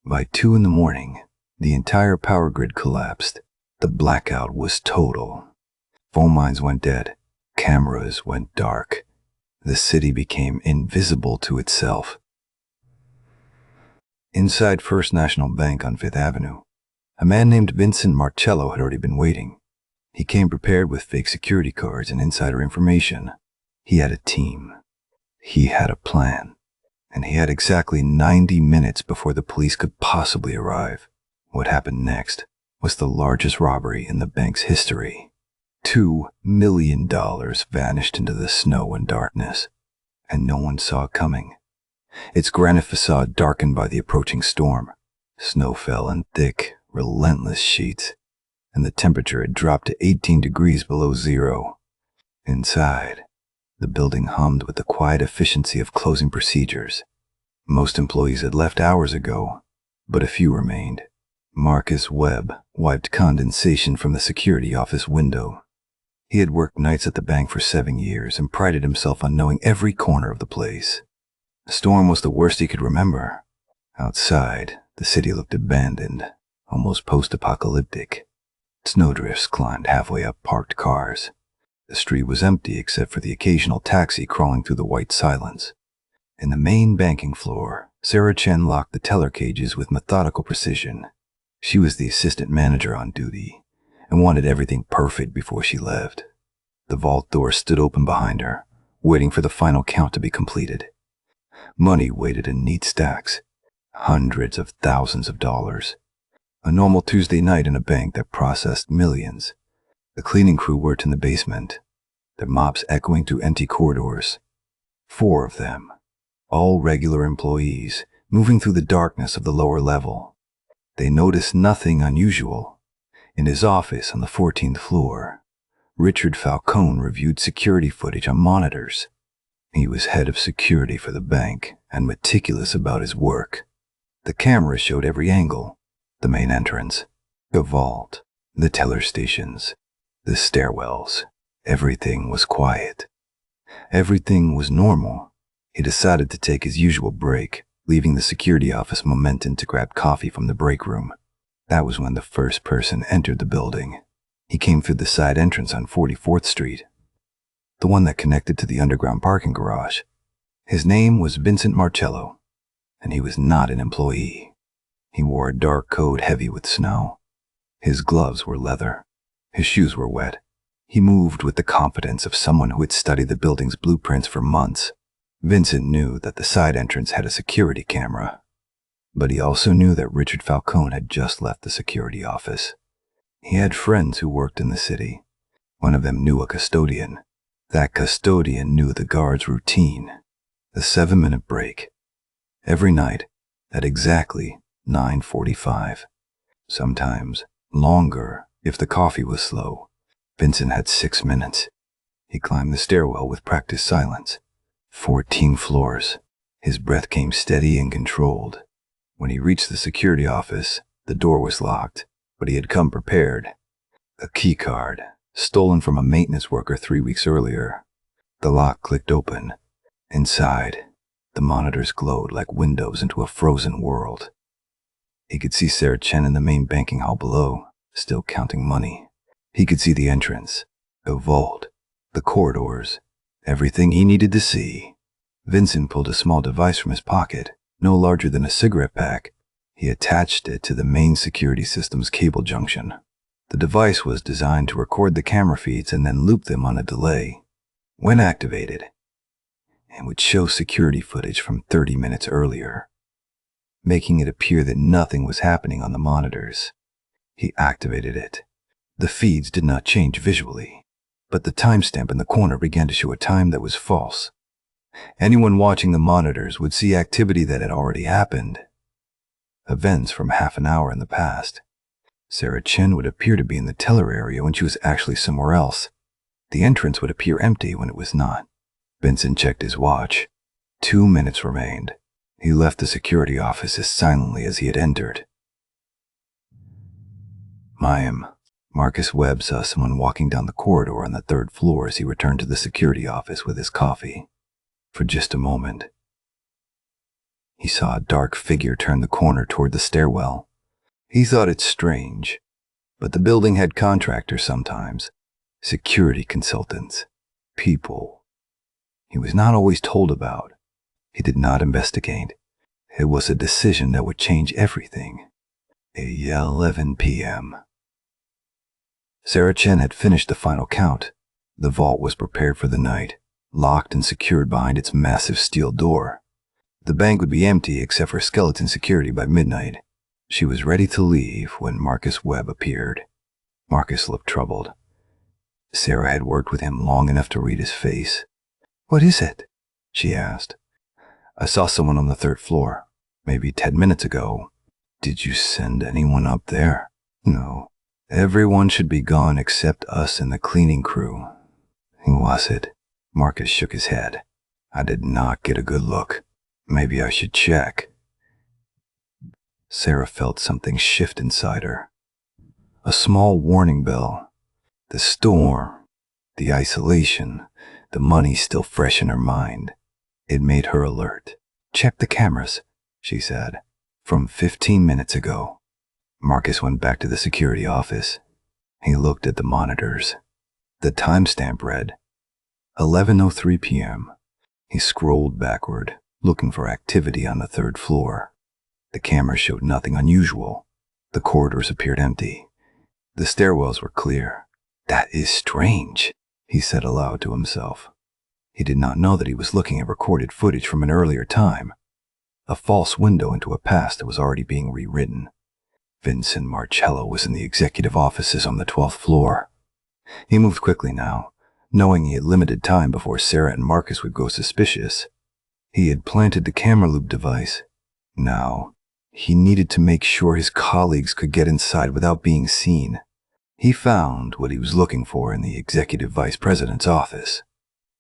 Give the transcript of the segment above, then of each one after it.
By 2 in the morning, the entire power grid collapsed. The blackout was total. Phone lines went dead. Cameras went dark. The city became invisible to itself. Inside First National Bank on Fifth Avenue, a man named Vincent Marcello had already been waiting. He came prepared with fake security cards and insider information. He had a team. He had a plan. And he had exactly 90 minutes before the police could possibly arrive. What happened next was the largest robbery in the bank's history. $2 million vanished into the snow and darkness, and no one saw it coming. Its granite facade darkened by the approaching storm. Snow fell in thick, relentless sheets, and the temperature had dropped to 18 degrees below zero. Inside, the building hummed with the quiet efficiency of closing procedures. Most employees had left hours ago, but a few remained. Marcus Webb wiped condensation from the security office window. He had worked nights at the bank for 7 years and prided himself on knowing every corner of the place. The storm was the worst he could remember. Outside, the city looked abandoned, almost post-apocalyptic. Snowdrifts climbed halfway up parked cars. The street was empty except for the occasional taxi crawling through the white silence. In the main banking floor, Sarah Chen locked the teller cages with methodical precision. She was the assistant manager on duty and wanted everything perfect before she left. The vault door stood open behind her, waiting for the final count to be completed. Money waited in neat stacks, hundreds of thousands of dollars. A normal Tuesday night in a bank that processed millions. The cleaning crew worked in the basement, their mops echoing through empty corridors. 4 of them, all regular employees, moving through the darkness of the lower level. They noticed nothing unusual. In his office on the 14th floor, Richard Falcone reviewed security footage on monitors. He was head of security for the bank and meticulous about his work. The camera showed every angle: the main entrance, the vault, the teller stations, the stairwells. Everything was quiet. Everything was normal. He decided to take his usual break, leaving the security office momentum to grab coffee from the break room. That was when the first person entered the building. He came through the side entrance on 44th Street, the one that connected to the underground parking garage. His name was Vincent Marcello, and he was not an employee. He wore a dark coat heavy with snow. His gloves were leather. His shoes were wet. He moved with the confidence of someone who had studied the building's blueprints for months. Vincent knew that the side entrance had a security camera, but he also knew that Richard Falcone had just left the security office. He had friends who worked in the city. One of them knew a custodian. That custodian knew the guard's routine, the 7-minute break. Every night, at exactly 9:45. Sometimes longer if the coffee was slow. Vincent had 6 minutes. He climbed the stairwell with practiced silence. 14 floors. His breath came steady and controlled. When he reached the security office, the door was locked, but he had come prepared. A key card, stolen from a maintenance worker 3 weeks earlier. The lock clicked open. Inside, the monitors glowed like windows into a frozen world. He could see Sarah Chen in the main banking hall below, still counting money. He could see the entrance, the vault, the corridors, everything he needed to see. Vincent pulled a small device from his pocket, no larger than a cigarette pack. He attached it to the main security system's cable junction. The device was designed to record the camera feeds and then loop them on a delay. When activated, it would show security footage from 30 minutes earlier, making it appear that nothing was happening on the monitors. He activated it. The feeds did not change visually, but the timestamp in the corner began to show a time that was false. Anyone watching the monitors would see activity that had already happened. Events from half an hour in the past. Sarah Chen would appear to be in the teller area when she was actually somewhere else. The entrance would appear empty when it was not. Vincent checked his watch. 2 minutes remained. He left the security office as silently as he had entered. Marcus Webb saw someone walking down the corridor on the 3rd floor as he returned to the security office with his coffee. For just a moment, He saw a dark figure turn the corner toward the stairwell. He thought it strange, but the building had contractors sometimes, security consultants, people he was not always told about. He did not investigate. It was a decision that would change everything. 11 p.m. Sarah Chen had finished the final count. The vault was prepared for the night, locked and secured behind its massive steel door. The bank would be empty except for skeleton security by midnight. She was ready to leave when Marcus Webb appeared. Marcus looked troubled. Sarah had worked with him long enough to read his face. "What is it?" she asked. "I saw someone on the 3rd floor, maybe 10 minutes ago. Did you send anyone up there?" "No. Everyone should be gone except us and the cleaning crew." "Who was it?" Marcus shook his head. "I did not get a good look. Maybe I should check." Sarah felt something shift inside her. A small warning bell. The storm, the isolation, the money still fresh in her mind. It made her alert. "Check the cameras," she said. "From 15 minutes ago." Marcus went back to the security office. He looked at the monitors. The timestamp read 11:03 p.m. He scrolled backward, looking for activity on the 3rd floor. The camera showed nothing unusual. The corridors appeared empty. The stairwells were clear. "That is strange," he said aloud to himself. He did not know that he was looking at recorded footage from an earlier time, a false window into a past that was already being rewritten. Vincent Marcello was in the executive offices on the 12th floor. He moved quickly now, knowing he had limited time before Sarah and Marcus would go suspicious. He had planted the camera loop device. Now, he needed to make sure his colleagues could get inside without being seen. He found what he was looking for in the executive vice president's office,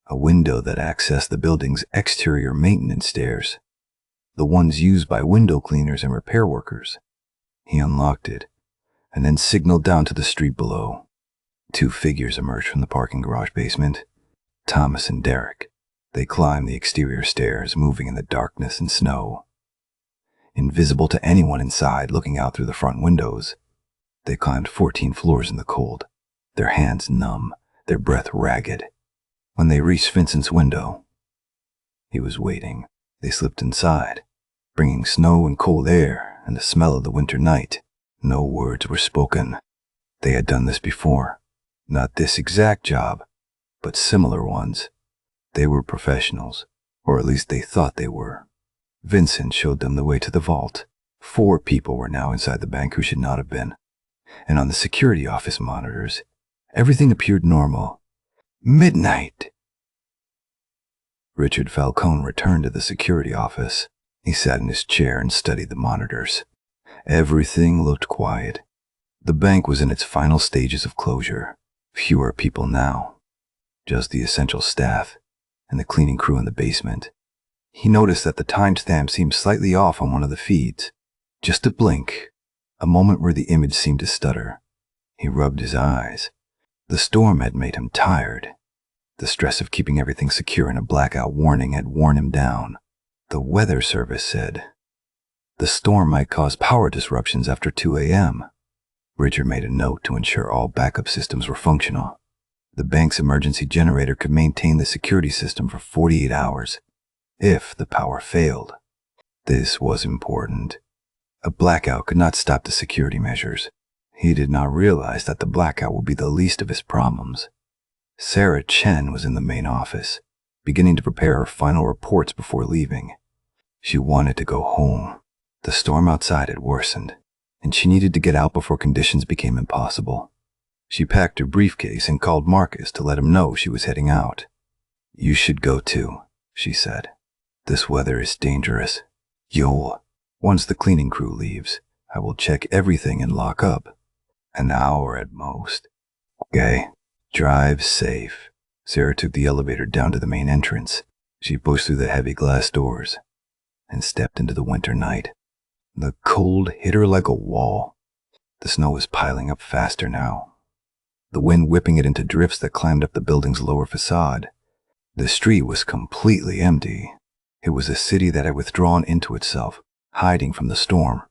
a window that accessed the building's exterior maintenance stairs, the ones used by window cleaners and repair workers. He unlocked it, and then signaled down to the street below. 2 figures emerged from the parking garage basement. Thomas and Derek. They climbed the exterior stairs, moving in the darkness and snow. Invisible to anyone inside looking out through the front windows, they climbed 14 floors in the cold, their hands numb, their breath ragged. When they reached Vincent's window, he was waiting. They slipped inside, bringing snow and cold air and the smell of the winter night. No words were spoken. They had done this before. Not this exact job, but similar ones. They were professionals, or at least they thought they were. Vincent showed them the way to the vault. 4 people were now inside the bank who should not have been. And on the security office monitors, everything appeared normal. Midnight! Richard Falcone returned to the security office. He sat in his chair and studied the monitors. Everything looked quiet. The bank was in its final stages of closure. Fewer people now. Just the essential staff and the cleaning crew in the basement. He noticed that the timestamp seemed slightly off on one of the feeds. Just a blink, a moment where the image seemed to stutter. He rubbed his eyes. The storm had made him tired. The stress of keeping everything secure in a blackout warning had worn him down. The weather service said the storm might cause power disruptions after 2 a.m. Richard made a note to ensure all backup systems were functional. The bank's emergency generator could maintain the security system for 48 hours if the power failed. This was important. A blackout could not stop the security measures. He did not realize that the blackout would be the least of his problems. Sarah Chen was in the main office, beginning to prepare her final reports before leaving. She wanted to go home. The storm outside had worsened, and she needed to get out before conditions became impossible. She packed her briefcase and called Marcus to let him know she was heading out. "You should go too," she said. "This weather is dangerous. Once the cleaning crew leaves, I will check everything and lock up. An hour at most." "Okay. Drive safe." Sarah took the elevator down to the main entrance. She pushed through the heavy glass doors and stepped into the winter night. The cold hit her like a wall. The snow was piling up faster now, the wind whipping it into drifts that climbed up the building's lower facade. The street was completely empty. It was a city that had withdrawn into itself, hiding from the storm.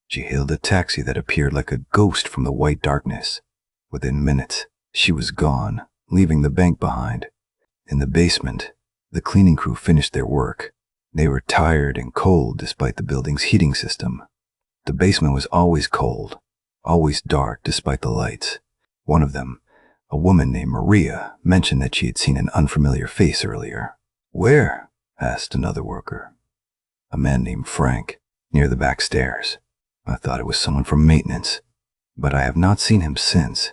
She hailed a taxi that appeared like a ghost from the white darkness. Within minutes, she was gone, leaving the bank behind. In the basement, the cleaning crew finished their work. They were tired and cold despite the building's heating system. The basement was always cold, always dark despite the lights. One of them, a woman named Maria, mentioned that she had seen an unfamiliar face earlier. "Where?" asked another worker. "A man named Frank, near the back stairs. I thought it was someone from maintenance, but I have not seen him since.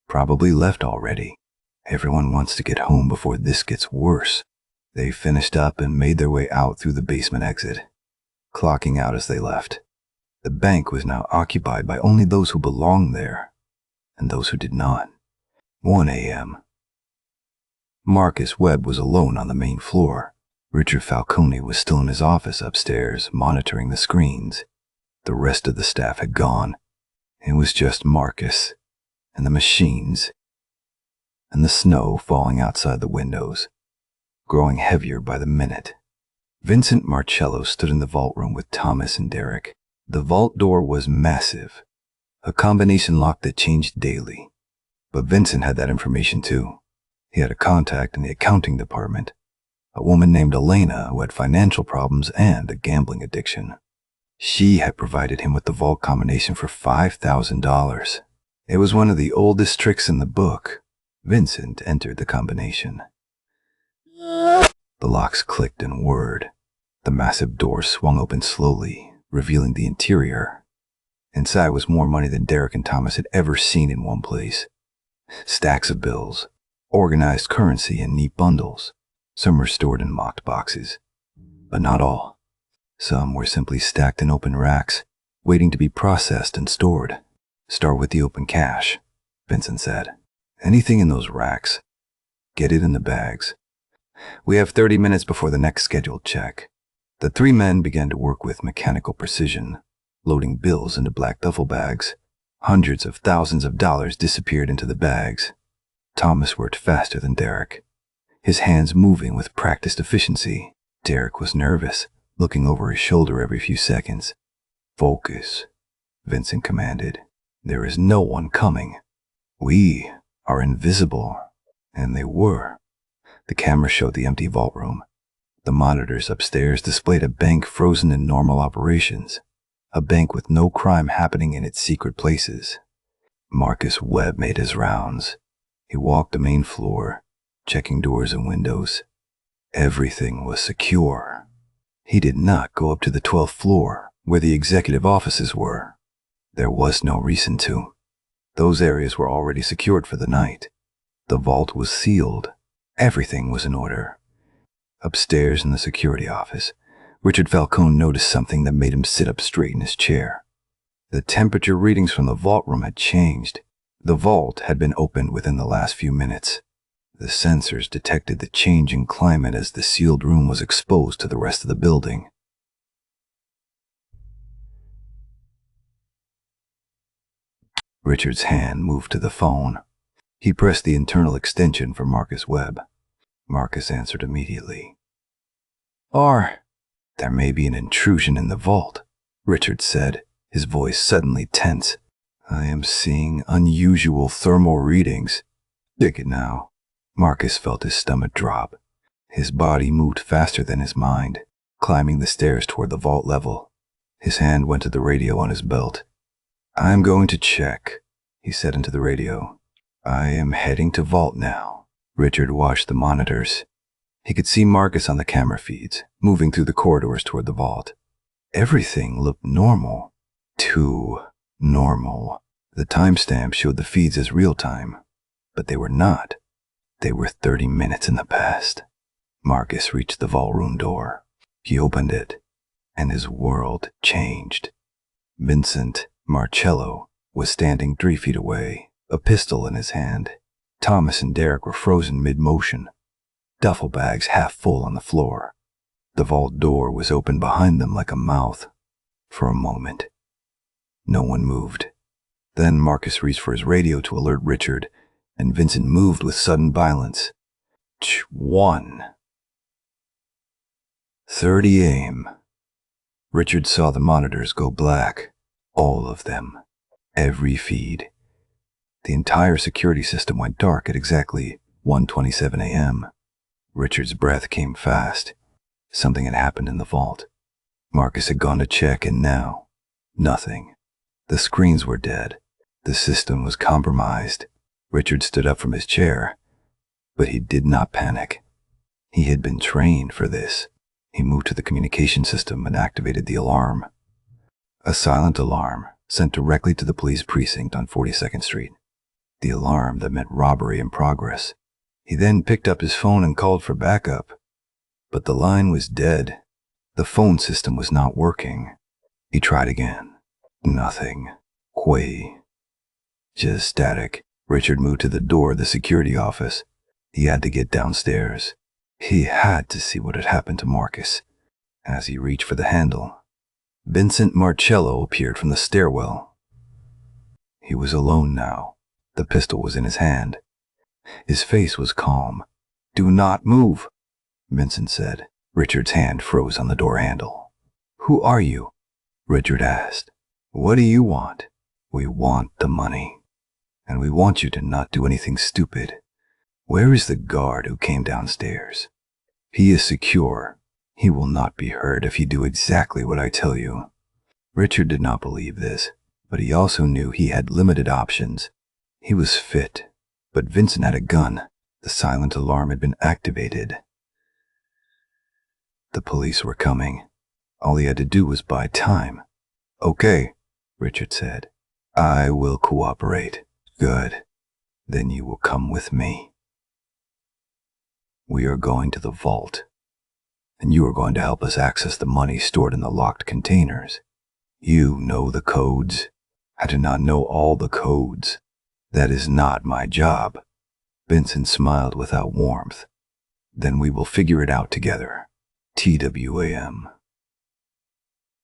Probably left already. Everyone wants to get home before this gets worse." They finished up and made their way out through the basement exit, clocking out as they left. The bank was now occupied by only those who belonged there, and those who did not. 1 a.m. Marcus Webb was alone on the main floor. Richard Falcone was still in his office upstairs, monitoring the screens. The rest of the staff had gone. It was just Marcus, and the machines, and the snow falling outside the windows, growing heavier by the minute. Vincent Marcello stood in the vault room with Thomas and Derek. The vault door was massive, a combination lock that changed daily. But Vincent had that information too. He had a contact in the accounting department, a woman named Elena who had financial problems and a gambling addiction. She had provided him with the vault combination for $5,000. It was one of the oldest tricks in the book. Vincent entered the combination. The locks clicked and whirred. The massive door swung open slowly, revealing the interior. Inside was more money than Derek and Thomas had ever seen in one place. Stacks of bills, organized currency in neat bundles. Some were stored in locked boxes, but not all. Some were simply stacked in open racks, waiting to be processed and stored. "Start with the open cash," Vincent said. "Anything in those racks, get it in the bags. We have 30 minutes before the next scheduled check." The three men began to work with mechanical precision, loading bills into black duffel bags. Hundreds of thousands of dollars disappeared into the bags. Thomas worked faster than Derek, his hands moving with practiced efficiency. Derek was nervous, looking over his shoulder every few seconds. "Focus," Vincent commanded. "There is no one coming. We are invisible." And they were. The camera showed the empty vault room. The monitors upstairs displayed a bank frozen in normal operations, a bank with no crime happening in its secret places. Marcus Webb made his rounds. He walked the main floor, checking doors and windows. Everything was secure. He did not go up to the 12th floor, where the executive offices were. There was no reason to. Those areas were already secured for the night. The vault was sealed. Everything was in order. Upstairs in the security office, Richard Falcone noticed something that made him sit up straight in his chair. The temperature readings from the vault room had changed. The vault had been opened within the last few minutes. The sensors detected the change in climate as the sealed room was exposed to the rest of the building. Richard's hand moved to the phone. He pressed the internal extension for Marcus Webb. Marcus answered immediately. "There may be an intrusion in the vault," Richard said, his voice suddenly tense. "I am seeing unusual thermal readings." "Dig it now." Marcus felt his stomach drop. His body moved faster than his mind, climbing the stairs toward the vault level. His hand went to the radio on his belt. "I am going to check," he said into the radio. "I am heading to vault now." Richard watched the monitors. He could see Marcus on the camera feeds, moving through the corridors toward the vault. Everything looked normal. Too normal. The timestamp showed the feeds as real time, but they were not. They were 30 minutes in the past. Marcus reached the vault room door. He opened it, and his world changed. Vincent Marcello was standing 3 feet away, a pistol in his hand. Thomas and Derek were frozen mid-motion, duffel bags half full on the floor. The vault door was open behind them like a mouth. For a moment, no one moved. Then Marcus reached for his radio to alert Richard, and Vincent moved with sudden violence. 1. 30 aim. Richard saw the monitors go black. All of them. Every feed. The entire security system went dark at exactly 1:27 a.m. Richard's breath came fast. Something had happened in the vault. Marcus had gone to check, and now, nothing. The screens were dead. The system was compromised. Richard stood up from his chair, but he did not panic. He had been trained for this. He moved to the communication system and activated the alarm. A silent alarm sent directly to the police precinct on 42nd Street. The alarm that meant robbery in progress. He then picked up his phone and called for backup. But the line was dead. The phone system was not working. He tried again. Nothing. Quay. Just static. Richard moved to the door of the security office. He had to get downstairs. He had to see what had happened to Marcus. As he reached for the handle, Vincent Marcello appeared from the stairwell. He was alone now. The pistol was in his hand. His face was calm. "Do not move," Vincent said. Richard's hand froze on the door handle. "Who are you?" Richard asked. "What do you want?" "We want the money. And we want you to not do anything stupid. Where is the guard who came downstairs?" "He is secure. He will not be hurt if you do exactly what I tell you." Richard did not believe this, but he also knew he had limited options. He was fit, but Vincent had a gun. The silent alarm had been activated. The police were coming. All he had to do was buy time. "Okay," Richard said. "I will cooperate." "Good. Then you will come with me. We are going to the vault, and you are going to help us access the money stored in the locked containers. You know the codes." "I do not know all the codes. That is not my job." Vincent smiled without warmth. "Then we will figure it out together. TWAM."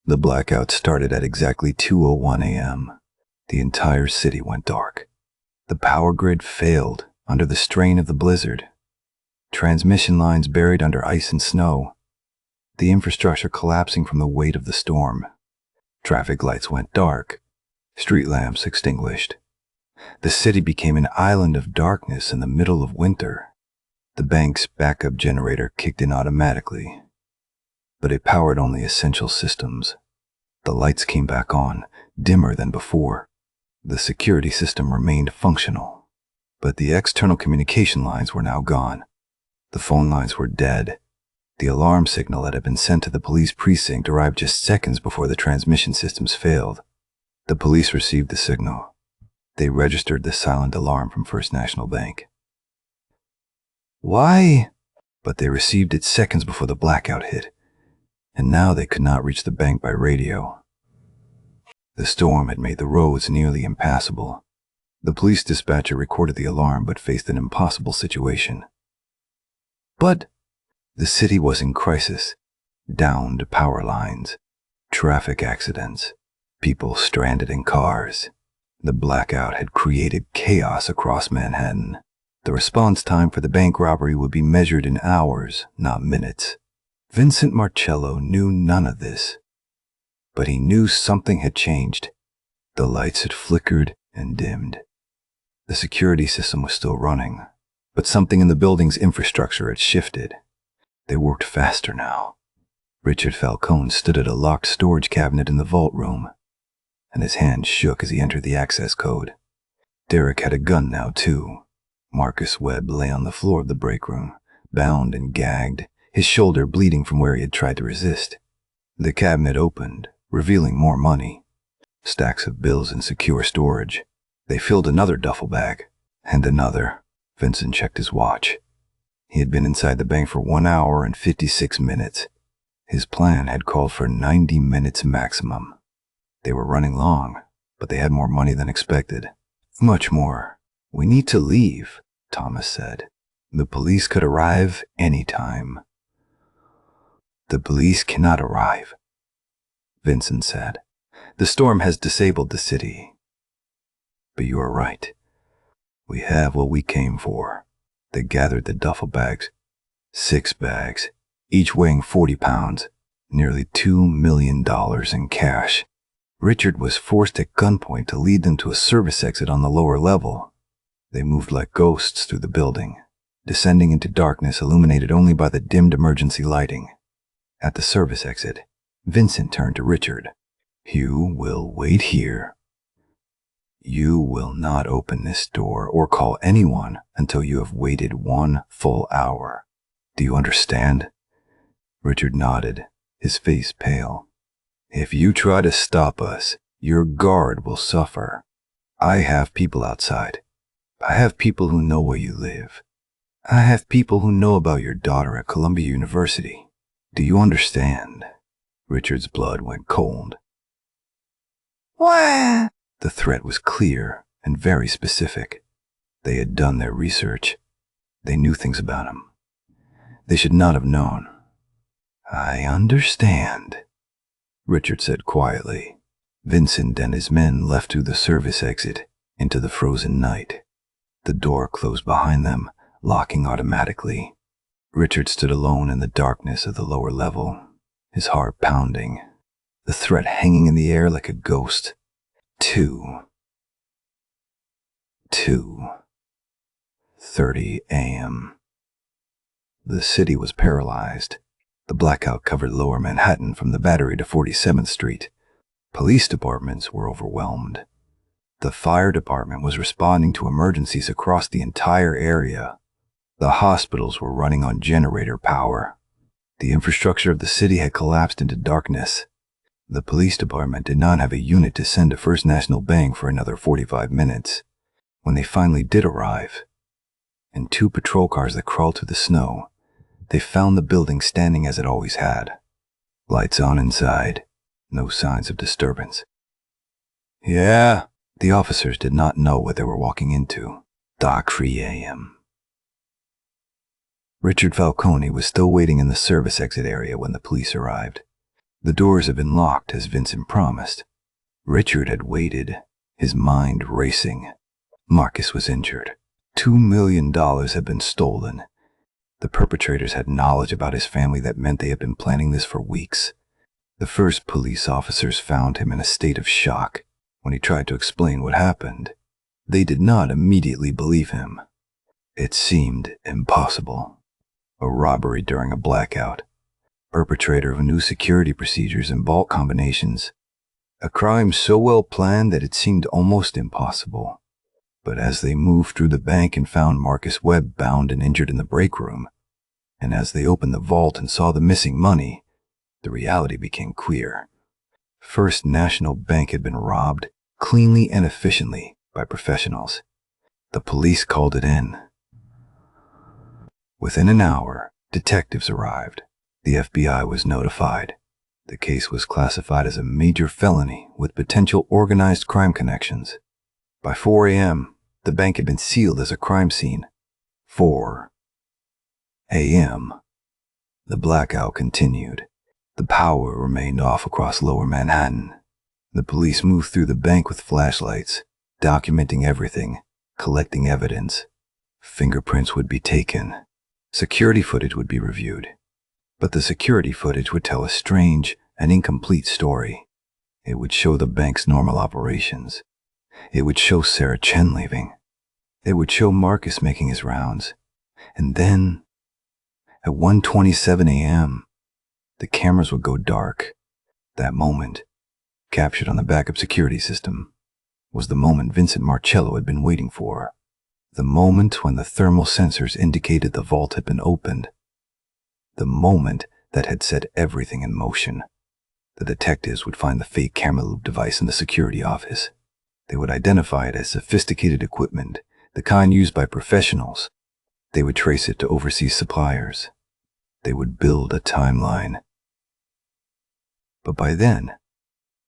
The blackout started at exactly 2:01 a.m. The entire city went dark. The power grid failed under the strain of the blizzard. Transmission lines buried under ice and snow. The infrastructure collapsing from the weight of the storm. Traffic lights went dark. Street lamps extinguished. The city became an island of darkness in the middle of winter. The bank's backup generator kicked in automatically, but it powered only essential systems. The lights came back on, dimmer than before. The security system remained functional, but the external communication lines were now gone. The phone lines were dead. The alarm signal that had been sent to the police precinct arrived just seconds before the transmission systems failed. The police received the signal. They registered the silent alarm from First National Bank. "Why?" But they received it seconds before the blackout hit, and now they could not reach the bank by radio. The storm had made the roads nearly impassable. The police dispatcher recorded the alarm but faced an impossible situation. But the city was in crisis. Downed power lines, traffic accidents, people stranded in cars. The blackout had created chaos across Manhattan. The response time for the bank robbery would be measured in hours, not minutes. Vincent Marcello knew none of this, but he knew something had changed. The lights had flickered and dimmed. The security system was still running, but something in the building's infrastructure had shifted. They worked faster now. Richard Falcone stood at a locked storage cabinet in the vault room, and his hand shook as he entered the access code. Derek had a gun now, too. Marcus Webb lay on the floor of the break room, bound and gagged, his shoulder bleeding from where he had tried to resist. The cabinet opened, revealing more money. Stacks of bills in secure storage. They filled another duffel bag, and another. Vincent checked his watch. He had been inside the bank for 1 hour and 56 minutes. His plan had called for 90 minutes maximum. They were running long, but they had more money than expected. Much more. "We need to leave," Thomas said. "The police could arrive any time." "The police cannot arrive," Vincent said. "The storm has disabled the city." "But you are right. We have what we came for." They gathered the duffel bags. 6 bags. each weighing 40 pounds, nearly $2 million in cash. Richard was forced at gunpoint to lead them to a service exit on the lower level. They moved like ghosts through the building, descending into darkness illuminated only by the dimmed emergency lighting. At the service exit, Vincent turned to Richard. "You will wait here. You will not open this door or call anyone until you have waited 1 full hour. Do you understand?" Richard nodded, his face pale. "If you try to stop us, your guard will suffer. I have people outside. I have people who know where you live. I have people who know about your daughter at Columbia University. Do you understand?" Richard's blood went cold. What? The threat was clear and very specific. They had done their research. They knew things about him. They should not have known. "I understand," Richard said quietly. Vincent and his men left through the service exit into the frozen night. The door closed behind them, locking automatically. Richard stood alone in the darkness of the lower level, his heart pounding, the threat hanging in the air like a ghost. 2:30 a.m. The city was paralyzed. The blackout covered lower Manhattan from the Battery to 47th Street. Police departments were overwhelmed. The fire department was responding to emergencies across the entire area. The hospitals were running on generator power. The infrastructure of the city had collapsed into darkness. The police department did not have a unit to send to First National Bank for another 45 minutes. When they finally did arrive, in 2 patrol cars that crawled through the snow, they found the building standing as it always had. Lights on inside, no signs of disturbance. "Yeah," the officers did not know what they were walking into. 3 a.m. Richard Falcone was still waiting in the service exit area when the police arrived. The doors had been locked as Vincent promised. Richard had waited, his mind racing. Marcus was injured. $2 million had been stolen. The perpetrators had knowledge about his family that meant they had been planning this for weeks. The first police officers found him in a state of shock when he tried to explain what happened. They did not immediately believe him. It seemed impossible. A robbery during a blackout. Perpetrator of new security procedures and vault combinations. A crime so well planned that it seemed almost impossible. But as they moved through the bank and found Marcus Webb bound and injured in the break room, and as they opened the vault and saw the missing money, the reality became clear. First National Bank had been robbed, cleanly and efficiently, by professionals. The police called it in. Within an hour, detectives arrived. The FBI was notified. The case was classified as a major felony with potential organized crime connections. By 4 a.m., the bank had been sealed as a crime scene. 4 a.m. The blackout continued. The power remained off across lower Manhattan. The police moved through the bank with flashlights, documenting everything, collecting evidence. Fingerprints would be taken. Security footage would be reviewed. But the security footage would tell a strange and incomplete story. It would show the bank's normal operations. It would show Sarah Chen leaving. It would show Marcus making his rounds. And then, at 1:27 a.m., the cameras would go dark. That moment, captured on the backup security system, was the moment Vincent Marcello had been waiting for. The moment when the thermal sensors indicated the vault had been opened. The moment that had set everything in motion. The detectives would find the fake camera loop device in the security office. They would identify it as sophisticated equipment, the kind used by professionals. They would trace it to overseas suppliers. They would build a timeline. But by then,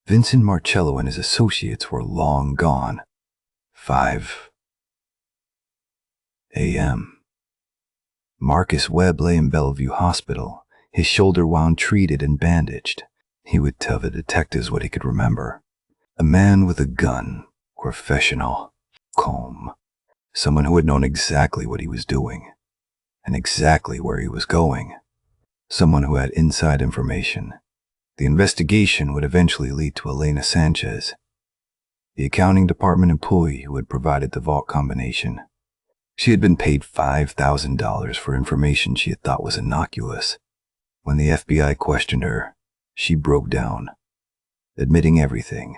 Vincent Marcello and his associates were long gone. 5 a.m. Marcus Webb lay in Bellevue Hospital, his shoulder wound treated and bandaged. He would tell the detectives what he could remember. A man with a gun, professional, calm, someone who had known exactly what he was doing, and exactly where he was going. someone who had inside information. The investigation would eventually lead to Elena Sanchez, the accounting department employee who had provided the vault combination. She had been paid $5,000 for information she had thought was innocuous. When the FBI questioned her, she broke down, admitting everything.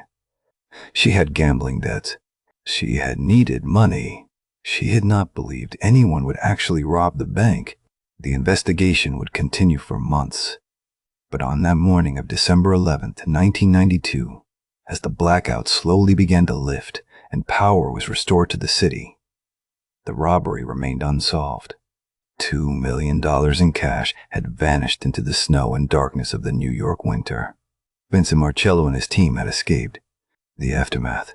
She had gambling debts. She had needed money. She had not believed anyone would actually rob the bank. The investigation would continue for months. But on that morning of December 11th, 1992, as the blackout slowly began to lift and power was restored to the city, the robbery remained unsolved. $2 million in cash had vanished into the snow and darkness of the New York winter. Vincent Marcello and his team had escaped. The aftermath.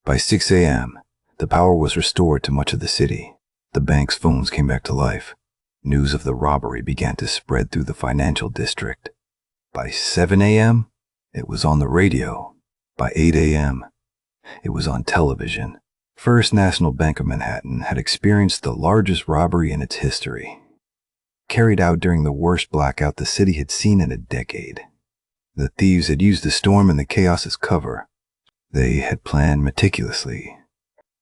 By 6 a.m., the power was restored to much of the city. The bank's phones came back to life. News of the robbery began to spread through the financial district. By 7 a.m., it was on the radio. By 8 a.m., it was on television. First National Bank of Manhattan had experienced the largest robbery in its history, carried out during the worst blackout the city had seen in a decade. The thieves had used the storm and the chaos as cover. They had planned meticulously.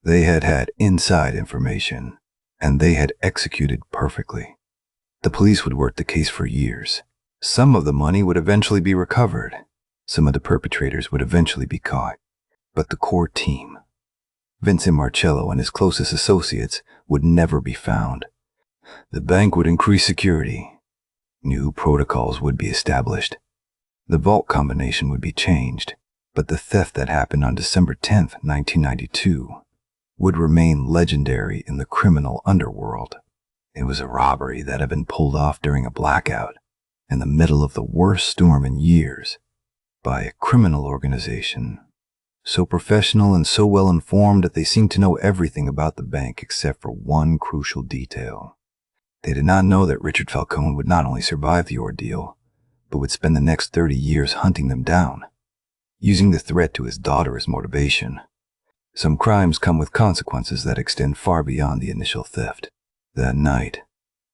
They had had inside information, and they had executed perfectly. The police would work the case for years. Some of the money would eventually be recovered. Some of the perpetrators would eventually be caught. But the core team, Vincent Marcello and his closest associates, would never be found. The bank would increase security. New protocols would be established. The vault combination would be changed. But the theft that happened on December 10th, 1992, would remain legendary in the criminal underworld. It was a robbery that had been pulled off during a blackout, in the middle of the worst storm in years, by a criminal organization, so professional and so well informed that they seemed to know everything about the bank except for one crucial detail. They did not know that Richard Falcone would not only survive the ordeal, but would spend the next 30 years hunting them down, using the threat to his daughter as motivation. Some crimes come with consequences that extend far beyond the initial theft. That night,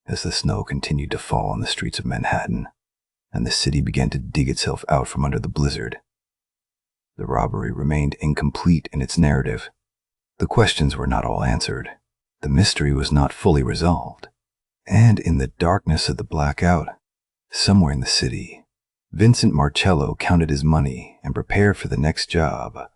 as the snow continued to fall on the streets of Manhattan, and the city began to dig itself out from under the blizzard, the robbery remained incomplete in its narrative. The questions were not all answered. The mystery was not fully resolved. And in the darkness of the blackout, somewhere in the city, Vincent Marcello counted his money and prepared for the next job.